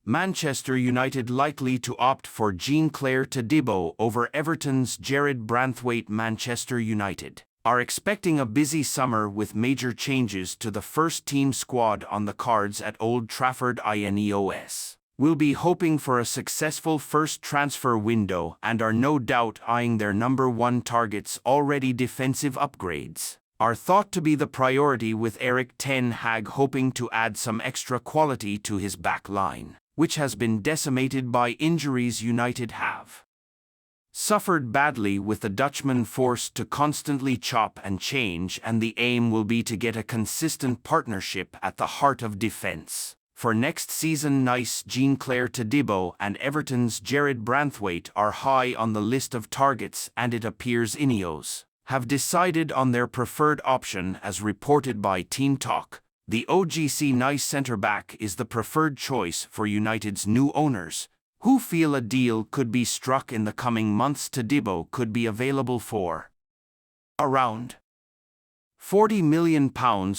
Manchester United likely to opt for Jean-Clair Todibo over Everton's Jared Branthwaite. Manchester United are expecting a busy summer with major changes to the first-team squad on the cards at Old Trafford. INEOS will be hoping for a successful first transfer window and are no doubt eyeing their number one targets. Already defensive upgrades are thought to be the priority, with Erik ten Hag hoping to add some extra quality to his back line, which has been decimated by injuries. United have suffered badly, with the Dutchman forced to constantly chop and change, and the aim will be to get a consistent partnership at the heart of defense for next season. Nice Jean-Clair Todibo and Everton's Jared Branthwaite are high on the list of targets, and it appears Ineos have decided on their preferred option. As reported by Team Talk, the OGC Nice centre-back is the preferred choice for United's new owners, who feel a deal could be struck in the coming months. Todibo could be available for around £40 million,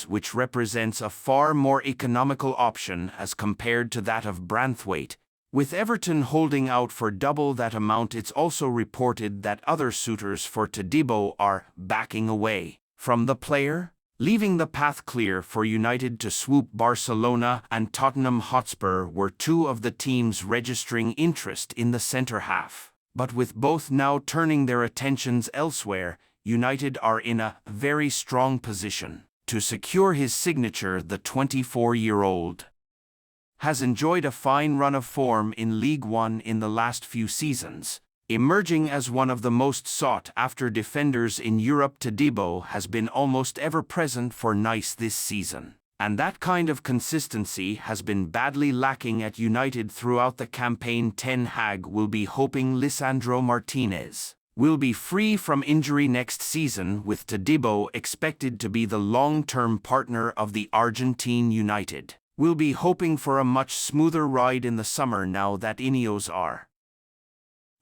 which represents a far more economical option as compared to that of Branthwaite, with Everton holding out for double that amount. It's also reported that other suitors for Todibo are backing away from the player, leaving the path clear for United to swoop. Barcelona and Tottenham Hotspur were two of the teams registering interest in the centre-half, but with both now turning their attentions elsewhere, United are in a very strong position to secure his signature. The 24-year-old has enjoyed a fine run of form in League One in the last few seasons, emerging as one of the most sought-after defenders in Europe. Todibo has been almost ever present for Nice this season, and that kind of consistency has been badly lacking at United throughout the campaign. Ten Hag will be hoping Lisandro Martinez will be free from injury next season, with Todibo expected to be the long-term partner of the Argentine. United will be hoping for a much smoother ride in the summer now that Ineos are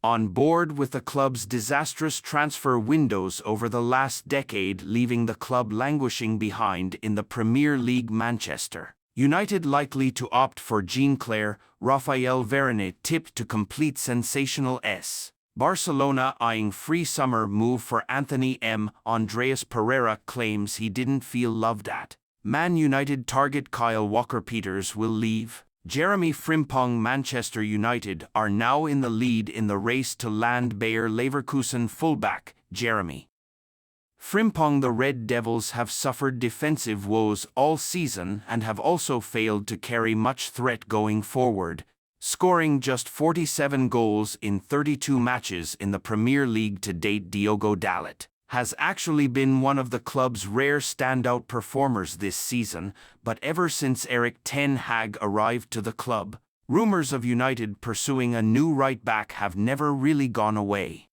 on board with the club's disastrous transfer windows over the last decade, leaving the club languishing behind in the Premier League. Manchester United likely to opt for Jean-Clair, Raphael Varane tipped to complete sensational S. Barcelona eyeing free summer move for Anthony M. Andreas Pereira claims he didn't feel loved at Man United. Target Kyle Walker-Peters will leave. Jeremy Frimpong. Manchester United are now in the lead in the race to land Bayer Leverkusen fullback Jeremy Frimpong. The Red Devils have suffered defensive woes all season and have also failed to carry much threat going forward, scoring just 47 goals in 32 matches in the Premier League to date. Diogo Dalot has actually been one of the club's rare standout performers this season, but ever since Erik ten Hag arrived to the club, rumors of United pursuing a new right-back have never really gone away.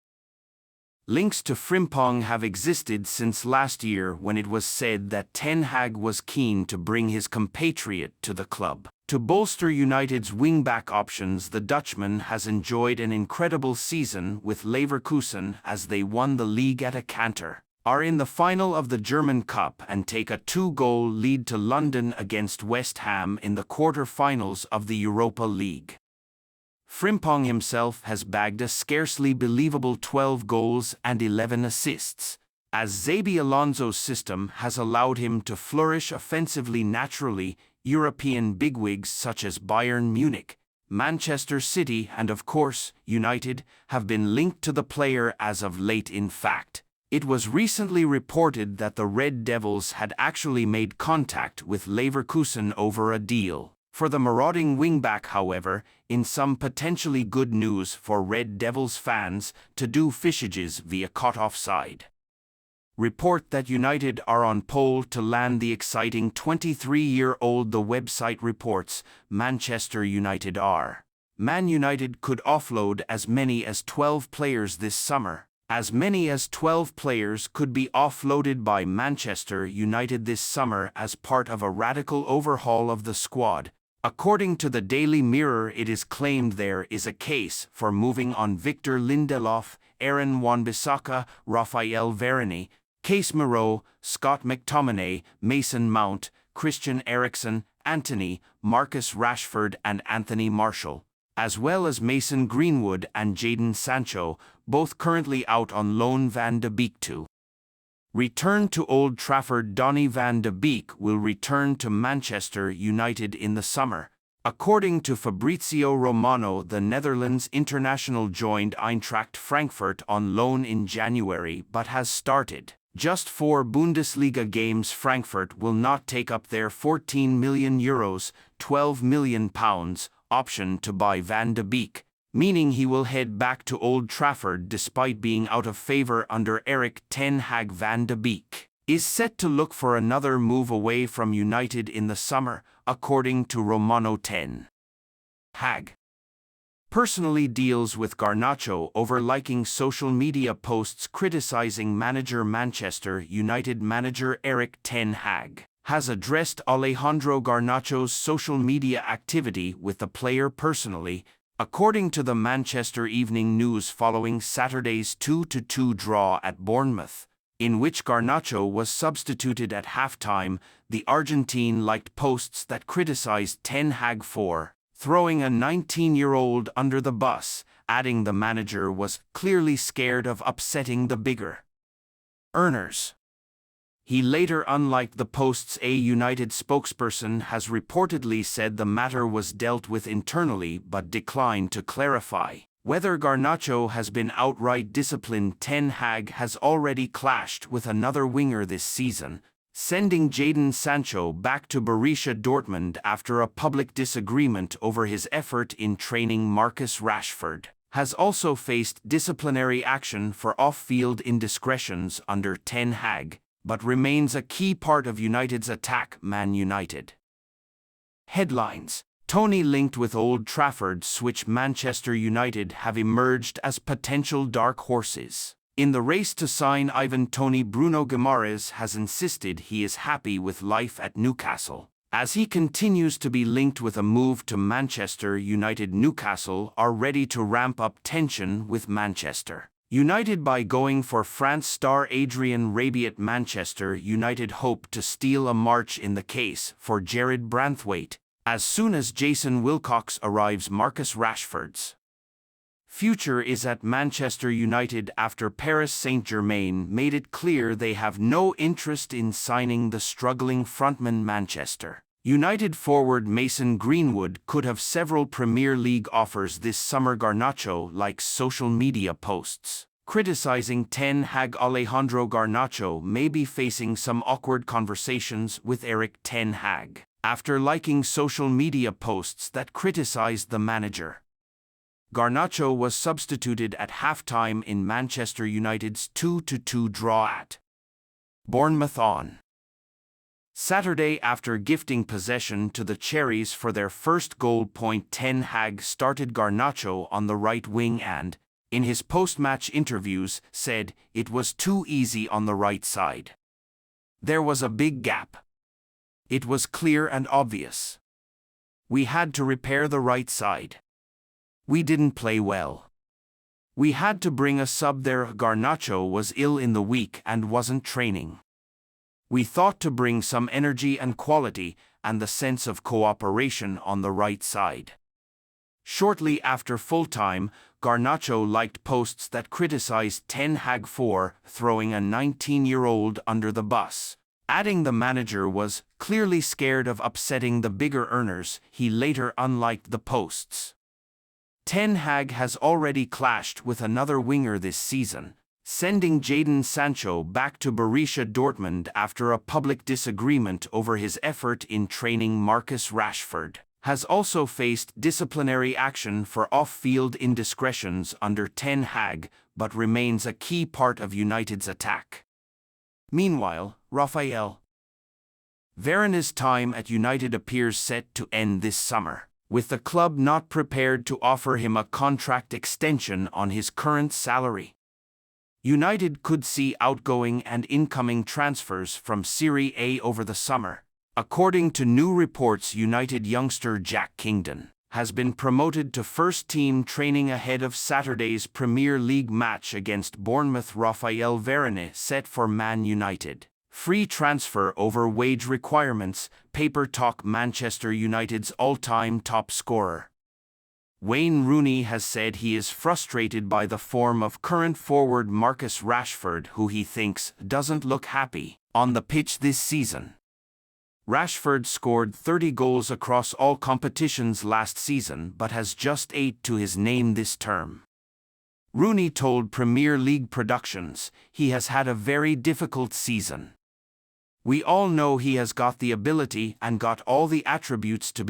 Links to Frimpong have existed since last year, when it was said that Ten Hag was keen to bring his compatriot to the club. To bolster United's wing-back options, the Dutchman has enjoyed an incredible season with Leverkusen as they won the league at a canter, are in the final of the German Cup, and take a 2-goal lead to London against West Ham in the quarter-finals of the Europa League. Frimpong himself has bagged a scarcely believable 12 goals and 11 assists, as Xabi Alonso's system has allowed him to flourish offensively naturally. European bigwigs such as Bayern Munich, Manchester City and of course United have been linked to the player as of late. In fact, it was recently reported that the Red Devils had actually made contact with Leverkusen over a deal for the marauding wingback. However, in some potentially good news for Red Devils fans, to do Fishages via caught offside report that United are on pole to land the exciting 23-year-old. The website reports Manchester United are. Man United could offload as many as 12 players this summer. As many as 12 players could be offloaded by Manchester United this summer as part of a radical overhaul of the squad. According to the Daily Mirror, it is claimed there is a case for moving on Victor Lindelof, Aaron Wan-Bissaka, Raphael Varane, Case Moreau, Scott McTominay, Mason Mount, Christian Eriksen, Antony, Marcus Rashford and Anthony Martial, as well as Mason Greenwood and Jadon Sancho, both currently out on loan. Van de Beek to return to Old Trafford. Donny van de Beek will return to Manchester United in the summer. According to Fabrizio Romano, the Netherlands international joined Eintracht Frankfurt on loan in January but has started just 4 Bundesliga games. Frankfurt will not take up their €14 million, £12 million option to buy Van de Beek, meaning he will head back to Old Trafford despite being out of favour under Erik ten Hag. Van de Beek is set to look for another move away from United in the summer, according to Romano. Ten Hag personally deals with Garnacho over liking social media posts criticizing manager. Manchester United manager Erik ten Hag has addressed Alejandro Garnacho's social media activity with the player personally, according to the Manchester Evening News following Saturday's 2-2 draw at Bournemouth, in which Garnacho was substituted at halftime. The Argentine liked posts that criticized Ten Hag for throwing a 19-year-old under the bus, adding the manager was clearly scared of upsetting the bigger earners. He later unliked the posts. A United spokesperson has reportedly said the matter was dealt with internally but declined to clarify whether Garnacho has been outright disciplined. Ten Hag has already clashed with another winger this season, sending Jadon Sancho back to Borussia Dortmund after a public disagreement over his effort in training. Marcus Rashford has also faced disciplinary action for off-field indiscretions under Ten Hag, but remains a key part of United's attack. Man United headlines: Toney linked with Old Trafford switch. Manchester United have emerged as potential dark horses in the race to sign Ivan Toney. Bruno Guimaraes has insisted he is happy with life at Newcastle, as he continues to be linked with a move to Manchester United. Newcastle are ready to ramp up tension with Manchester United by going for France star Adrien Rabiot. Manchester United hope to steal a march in the case for Jared Branthwaite as soon as Jason Wilcox arrives. Marcus Rashford's future is at Manchester United after Paris Saint-Germain made it clear they have no interest in signing the struggling frontman. Manchester United forward Mason Greenwood could have several Premier League offers this summer. Garnacho likes social media posts criticizing Ten Hag. Alejandro Garnacho may be facing some awkward conversations with Erik ten Hag after liking social media posts that criticized the manager. Garnacho was substituted at halftime in Manchester United's 2-2 draw at Bournemouth on Saturday after gifting possession to the Cherries for their first goal. Ten Hag started Garnacho on the right wing and, in his post-match interviews, said it was too easy on the right side. There was a big gap. It was clear and obvious. We had to repair the right side. We didn't play well. We had to bring a sub there. Garnacho was ill in the week and wasn't training. We thought to bring some energy and quality and the sense of cooperation on the right side. Shortly after full-time, Garnacho liked posts that criticized Ten Hag for throwing a 19-year-old under the bus, adding the manager was clearly scared of upsetting the bigger earners. He later unliked the posts. Ten Hag has already clashed with another winger this season, sending Jadon Sancho back to Borussia Dortmund after a public disagreement over his effort in training. Marcus Rashford has also faced disciplinary action for off-field indiscretions under Ten Hag, but remains a key part of United's attack. Meanwhile, Raphael Varane's time at United appears set to end this summer, with the club not prepared to offer him a contract extension on his current salary. United could see outgoing and incoming transfers from Serie A over the summer. According to new reports, United youngster Jack Kingdon has been promoted to first-team training ahead of Saturday's Premier League match against Bournemouth. Raphael Varane set for Man United Free transfer over wage requirements, paper talk. Manchester United's all-time top scorer Wayne Rooney has said he is frustrated by the form of current forward Marcus Rashford, who he thinks doesn't look happy on the pitch this season. Rashford scored 30 goals across all competitions last season but has just 8 to his name this term. Rooney told Premier League Productions, "He has had a very difficult season. We all know he has got the ability and got all the attributes to be